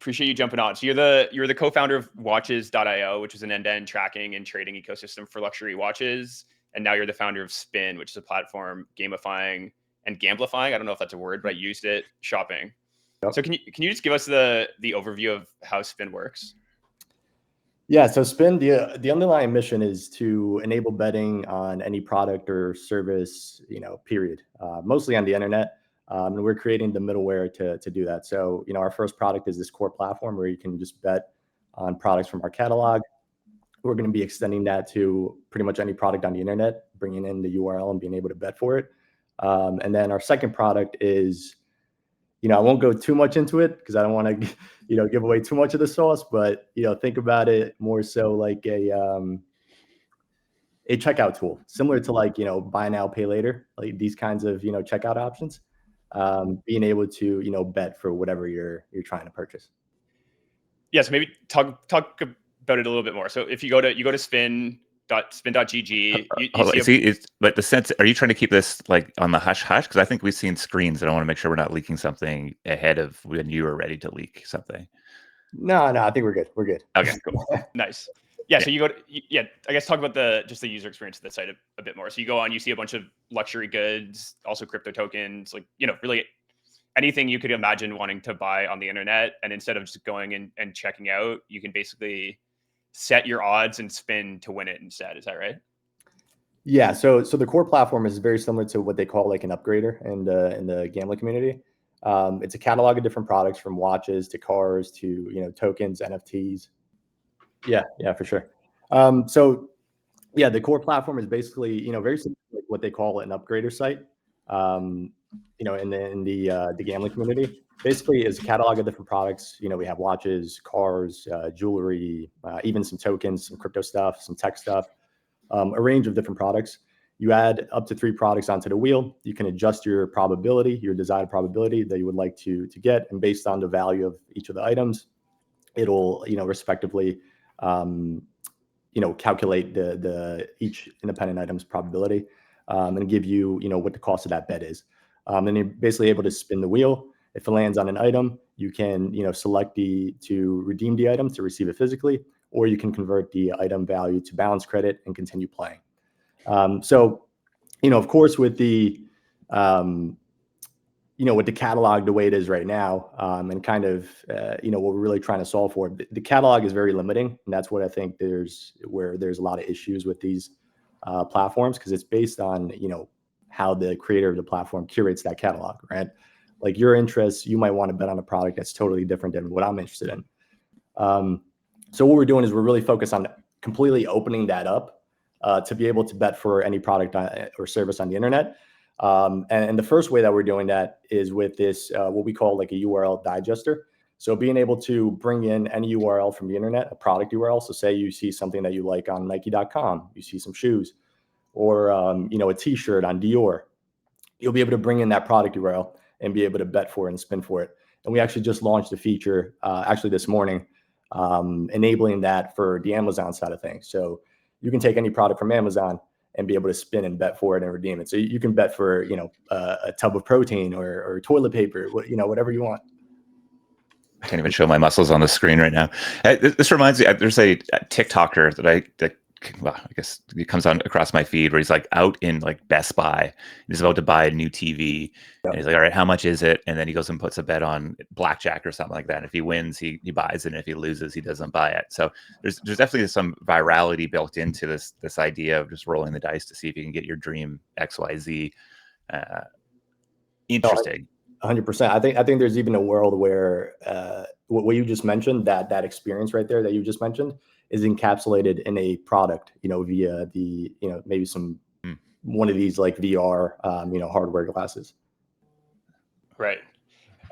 Appreciate you jumping on. So you're the co-founder of Watches.io, which is an end-to-end tracking and trading ecosystem for luxury watches, and now you're the founder of Spin, which is a platform gamifying and gamblifying. I don't know if that's a word, but I used it shopping. Yep. So can you just give us the overview of how Spin works? Yeah, so Spin, the underlying mission is to enable betting on any product or service, period, mostly on the internet. And we're creating the middleware to do that. So, our first product is this core platform where you can just bet on products from our catalog. We're going to be extending that to pretty much any product on the internet, bringing in the URL and being able to bet for it. And then our second product is, I won't go too much into it because I don't want to, give away too much of the sauce, but, think about it more so like a checkout tool, similar to like, buy now, pay later, like these kinds of, checkout options, being able to, bet for whatever you're trying to purchase. Yeah, so maybe talk about it a little bit more. So if you go to spin.gg, but the sense, are you trying to keep this like on the hush hush? Because I think we've seen screens, and I want to make sure we're not leaking something ahead of when you are ready to leak something. No, I think we're good. We're good. Okay, cool. Nice. Yeah, so you go to, I guess talk about the user experience of the site a bit more. So you go on, you see a bunch of luxury goods, also crypto tokens, like, really anything you could imagine wanting to buy on the internet. And instead of just going in and checking out, you can basically set your odds and spin to win it instead. Is that right? Yeah. So the core platform is very similar to what they call like an upgrader in the gambling community. It's a catalog of different products from watches to cars to, tokens, NFTs. Yeah, for sure. So yeah, the core platform is basically, very similar to what they call an upgrader site. In the gambling community, basically is a catalog of different products. We have watches, cars, jewelry, even some tokens, some crypto stuff, some tech stuff, a range of different products. You add up to 3 products onto the wheel. You can adjust your probability, your desired probability that you would like to get, and based on the value of each of the items, it'll respectively calculate the each independent item's probability, and give you what the cost of that bet is. And you're basically able to spin the wheel. If it lands on an item, you can select to redeem the item to receive it physically, or you can convert the item value to balance credit and continue playing. So of course, with the with the catalog the way it is right now, and kind of what we're really trying to solve for, the catalog is very limiting, and that's what I think there's a lot of issues with these platforms, because it's based on how the creator of the platform curates that catalog, right? Like your interests, you might want to bet on a product that's totally different than what I'm interested in. So what we're doing is we're really focused on completely opening that up to be able to bet for any product or service on the internet. And the first way that we're doing that is with this, what we call like a URL digester. So being able to bring in any URL from the internet, a product URL. So say you see something that you like on Nike.com, you see some shoes, or a T-shirt on Dior, you'll be able to bring in that product URL and be able to bet for it and spin for it. And we actually just launched a feature actually this morning, enabling that for the Amazon side of things. So you can take any product from Amazon and be able to spin and bet for it and redeem it. So you can bet for a tub of protein or toilet paper, whatever you want. I can't even show my muscles on the screen right now. This reminds me, there's a TikToker that I guess it comes on across my feed where he's like out in like Best Buy. He's about to buy a new TV. And he's like, all right, how much is it? And then he goes and puts a bet on blackjack or something like that. And if he wins, he buys it. And if he loses, he doesn't buy it. So there's definitely some virality built into this idea of just rolling the dice to see if you can get your dream XYZ. Interesting. 100%. I think there's even a world where what you just mentioned, that experience right there that you just mentioned, is encapsulated in a product, via the, maybe one of these like VR, hardware glasses. Right.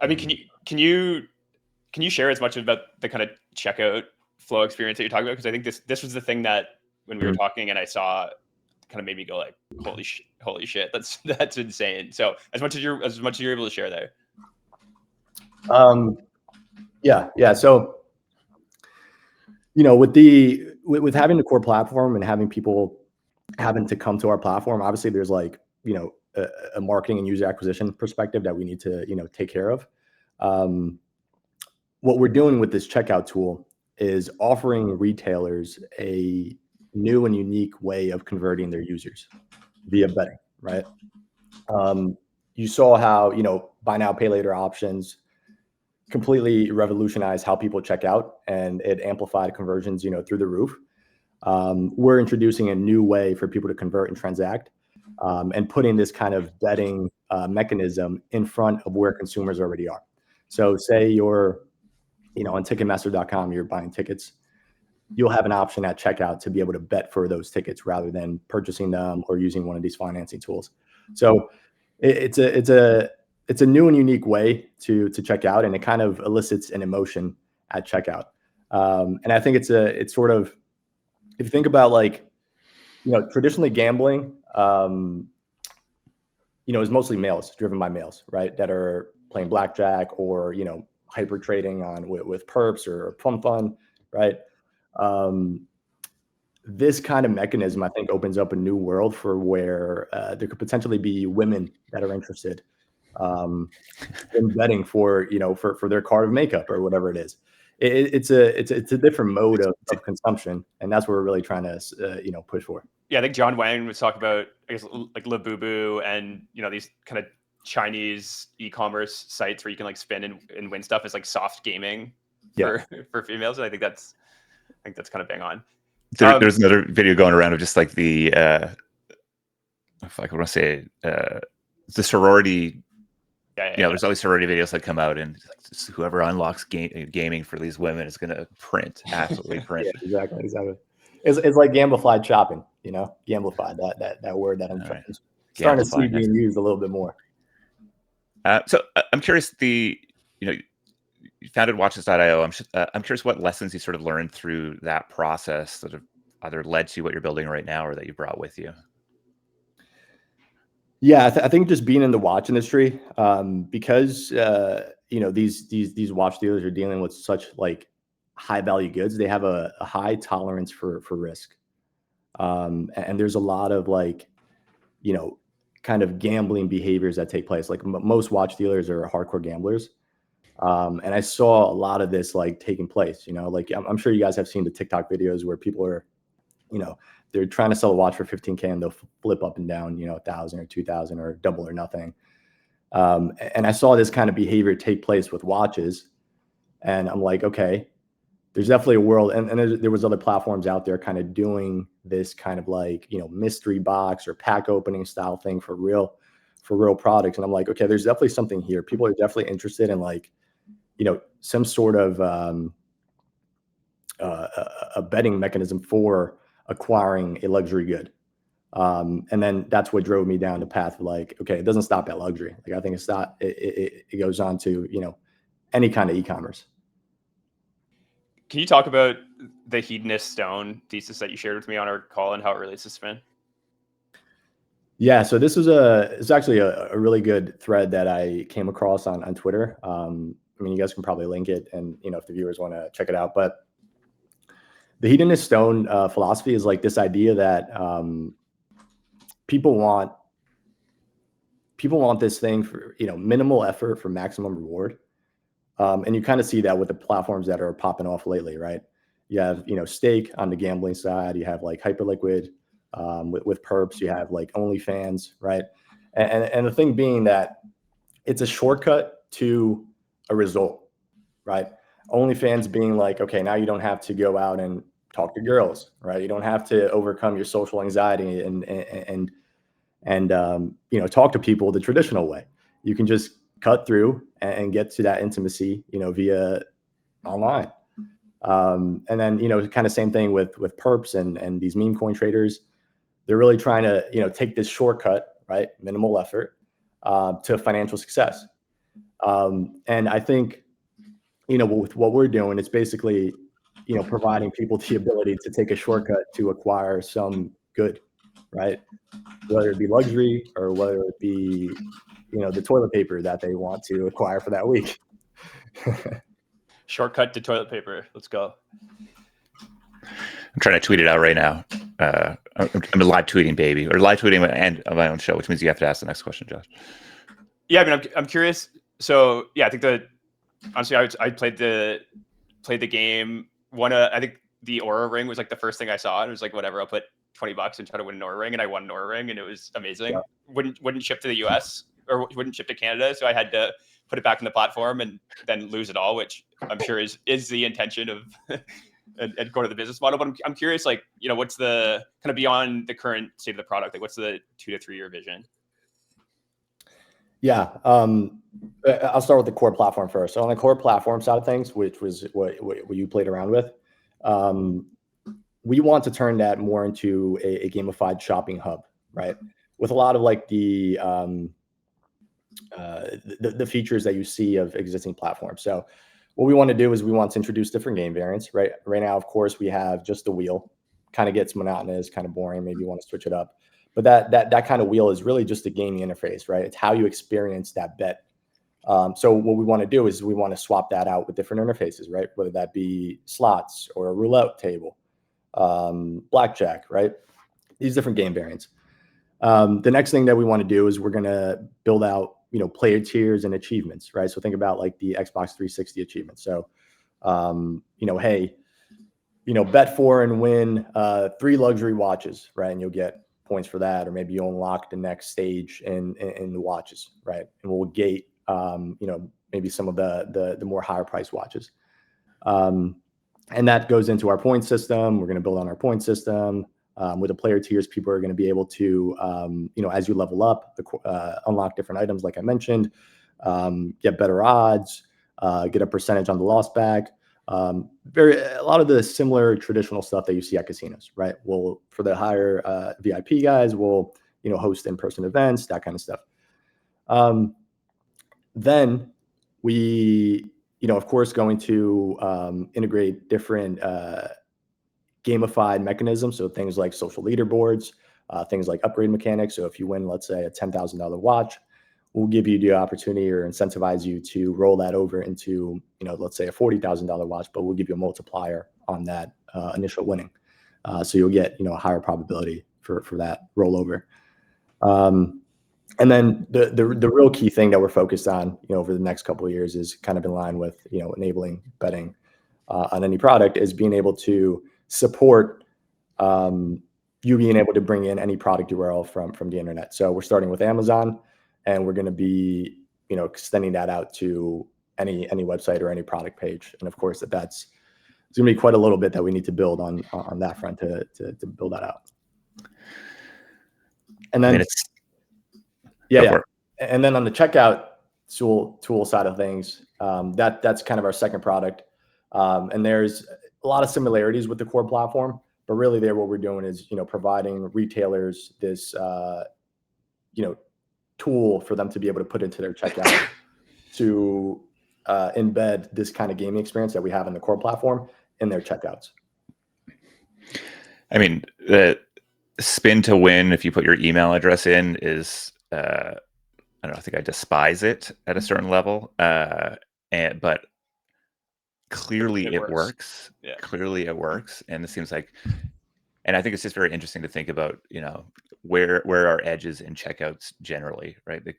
I mean, can you share as much about the kind of checkout flow experience that you're talking about? Because I think this was the thing that when we were talking and I saw, kind of made me go like, holy shit, that's insane. So as much as you're able to share there. Yeah. So, with having the core platform and having people having to come to our platform, obviously there's like, a marketing and user acquisition perspective that we need to, take care of. what we're doing with this checkout tool is offering retailers a new and unique way of converting their users via betting, right? You saw how, buy now, pay later options completely revolutionized how people check out, and it amplified conversions, through the roof. We're introducing a new way for people to convert and transact, and putting this kind of betting mechanism in front of where consumers already are. So say you're, on Ticketmaster.com, you're buying tickets. You'll have an option at checkout to be able to bet for those tickets rather than purchasing them or using one of these financing tools. So it's a new and unique way to check out, and it kind of elicits an emotion at checkout. And I think it's sort of, if you think about traditionally gambling, is mostly males, driven by males, right? That are playing blackjack or, hyper trading on with perps or pump fun, right? This kind of mechanism, I think, opens up a new world for where there could potentially be women that are interested in betting for, for their card of makeup or whatever it is. It's a different mode of consumption, and that's what we're really trying to push for. Yeah, I think John Wang was talking about, I guess, like Labubu and these kind of Chinese e-commerce sites where you can spin and win stuff as soft gaming for females. And I think that's kind of bang on. There's another video going around of just the if I want to say the sorority. There's always sorority videos that come out, and whoever unlocks gaming for these women is going to absolutely print. Yeah, exactly. It's like gamblified shopping, gamblified, that word that I'm starting to see being used a little bit more. So I'm curious, you founded Watches.io. I'm curious what lessons you sort of learned through that process that have either led to what you're building right now or that you brought with you. Yeah, I think just being in the watch industry, because these watch dealers are dealing with such high value goods. They have a high tolerance for risk, and there's a lot of kind of gambling behaviors that take place. Most watch dealers are hardcore gamblers, and I saw a lot of this taking place. I'm sure you guys have seen the TikTok videos where people are, they're trying to sell a watch for $15K and they'll flip up and down, 1,000 or 2,000 or double or nothing. And I saw this kind of behavior take place with watches, and I'm like, okay, there's definitely a world. And there was other platforms out there kind of doing this kind of mystery box or pack opening style thing for real products. And I'm like, okay, there's definitely something here. People are definitely interested in some sort of a betting mechanism for acquiring a luxury good. And then that's what drove me down the path of okay, it doesn't stop at luxury. I think it goes on to, any kind of e-commerce. Can you talk about the hedonist stone thesis that you shared with me on our call and how it relates to spin? Yeah, so this was it's actually a really good thread that I came across on Twitter. You guys can probably link it, and if the viewers want to check it out. But the hedonist stone philosophy is this idea that people want this thing for minimal effort for maximum reward, and you kind of see that with the platforms that are popping off lately, right? You have Stake on the gambling side, you have Hyperliquid with perps, you have OnlyFans, right? And the thing being that it's a shortcut to a result, right? OnlyFans being okay, now you don't have to go out and talk to girls, right? You don't have to overcome your social anxiety and talk to people the traditional way. You can just cut through and get to that intimacy, via online. And then, kind of same thing with perps and these meme coin traders. They're really trying to, take this shortcut, right? Minimal effort to financial success. And I think, with what we're doing, it's basically, providing people the ability to take a shortcut to acquire some good, right? Whether it be luxury or whether it be, the toilet paper that they want to acquire for that week. Shortcut to toilet paper. Let's go. I'm trying to tweet it out right now. I'm a live tweeting baby, or live tweeting and on my own show, which means you have to ask the next question, Josh. Yeah, I'm curious. So yeah, I think honestly, I played the game. I think the Aura ring was like the first thing I saw. And it was like, whatever, I'll put $20 and try to win an Aura ring, and I won an Aura ring, and it was amazing. Yeah. Wouldn't ship to the US or wouldn't ship to Canada, so I had to put it back in the platform and then lose it all, which I'm sure is the intention of and go to the business model. But I'm curious, like, what's the kind of beyond the current state of the product? Like, what's the 2 to 3 year vision? Yeah. I'll start with the core platform first. So on the core platform side of things, which was what you played around with, we want to turn that more into a gamified shopping hub, right? With a lot of like the features that you see of existing platforms. So what we want to do is we want to introduce different game variants, right? Right now, of course, we have just the wheel. Kind of gets monotonous, kind of boring. Maybe you want to switch it up. But that kind of wheel is really just a gaming interface, right? It's how you experience that bet. So what we want to do is we want to swap that out with different interfaces, right? Whether that be slots or a roulette table, blackjack, right? These different game variants. The next thing that we want to do is we're going to build out, player tiers and achievements, right? So think about like the Xbox 360 achievements. So, hey, bet 4 and win 3 luxury watches, right? And you'll get points for that, or maybe you'll unlock the next stage in the watches, right? And we'll gate, maybe some of the more higher priced watches. And that goes into our point system. We're going to build on our point system. With the player tiers, people are going to be able to, as you level up, unlock different items, like I mentioned, get better odds, get a percentage on the loss back. A lot of the similar traditional stuff that you see at casinos, right? Well, for the higher VIP guys, we'll host in-person events, that kind of stuff. Then we, of course, going to integrate different gamified mechanisms. So things like social leaderboards, things like upgrade mechanics. So if you win, let's say, a $10,000 watch, we'll give you the opportunity or incentivize you to roll that over into, let's say a $40,000 watch, but we'll give you a multiplier on that initial winning. So you'll get, a higher probability for that rollover. And then the real key thing that we're focused on, over the next couple of years is kind of in line with, enabling betting on any product, is being able to support you being able to bring in any product URL from the internet. So we're starting with Amazon, and we're going to be, extending that out to any website or any product page. And of course, it's going to be quite a little bit that we need to build on that front to build that out. And then and then on the checkout tool side of things, that's kind of our second product. And there's a lot of similarities with the core platform, but really there what we're doing is, providing retailers this, tool for them to be able to put into their checkout to embed this kind of gaming experience that we have in the core platform in their checkouts. I mean, the spin to win, if you put your email address in, is, I don't know, I think I despise it at a certain level. But clearly it works. Yeah. Clearly it works. And it seems like, and I think it's just very interesting to think about, where our edges in checkouts generally, right? The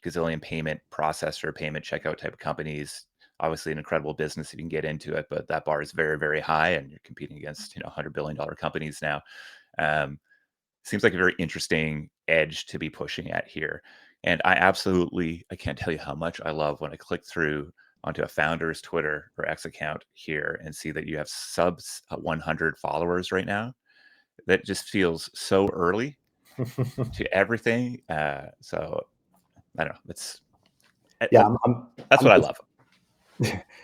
gazillion payment processor, payment checkout type of companies, obviously an incredible business if you can get into it, but that bar is very, very high, and you're competing against, $100 billion companies now. Seems like a very interesting edge to be pushing at here. And I can't tell you how much I love when I click through onto a founder's Twitter or X account here and see that you have subs 100 followers right now. That just feels so early to everything. So I don't know. That's what I love.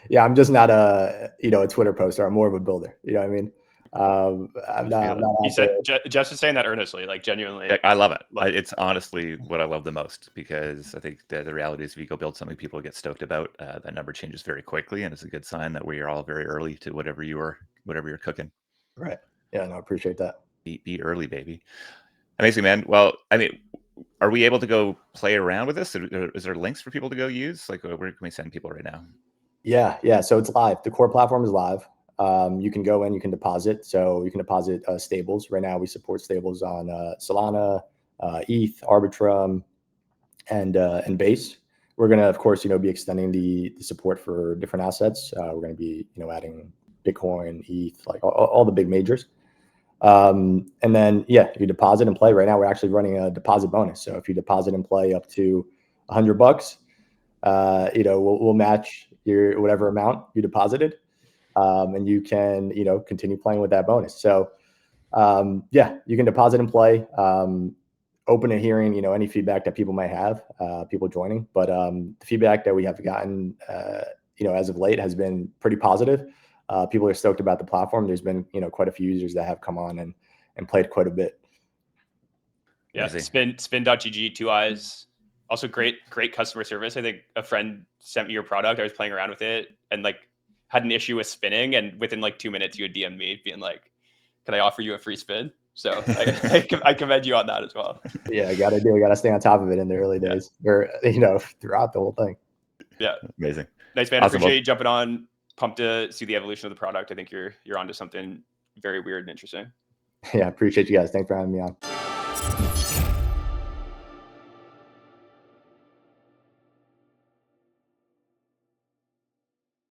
Yeah, I'm just not a Twitter poster. I'm more of a builder. You know what I mean? I'm not he said, Jess is saying that earnestly, like genuinely. I love it. It's honestly what I love the most, because I think the reality is if you go build something people get stoked about, that number changes very quickly, and it's a good sign that we are all very early to whatever you're cooking. Right. Yeah, no, I appreciate that. Be early, baby. Amazing, man. Well, I mean, are we able to go play around with this? Is there links for people to go use? Like, where can we send people right now? Yeah. So it's live. The core platform is live. You can go in, you can deposit. So you can deposit stables. Right now we support stables on Solana, ETH, Arbitrum, and Base. we're going to, of course, be extending the support for different assets. We're going to be, adding Bitcoin, ETH, like all the big majors. And then, you deposit and play. Right now, we're actually running a deposit bonus. So if you deposit and play up to $100, we'll match your whatever amount you deposited, and you can, continue playing with that bonus. So, you can deposit and play. Open to hearing, any feedback that people might have, people joining. But the feedback that we have gotten, as of late has been pretty positive. People are stoked about the platform. There's been, quite a few users that have come on and played quite a bit. Yeah, spin.gg, 2 eyes. Also great customer service. I think a friend sent me your product. I was playing around with it and had an issue with spinning, and within 2 minutes you would DM me being like, "Can I offer you a free spin?" So I commend you on that as well. Yeah, I got to stay on top of it in the early days, or throughout the whole thing. Yeah, amazing, nice, man. Awesome. Appreciate you jumping on. Pumped to see the evolution of the product. I think you're onto something very weird and interesting. Yeah, appreciate you guys. Thanks for having me on.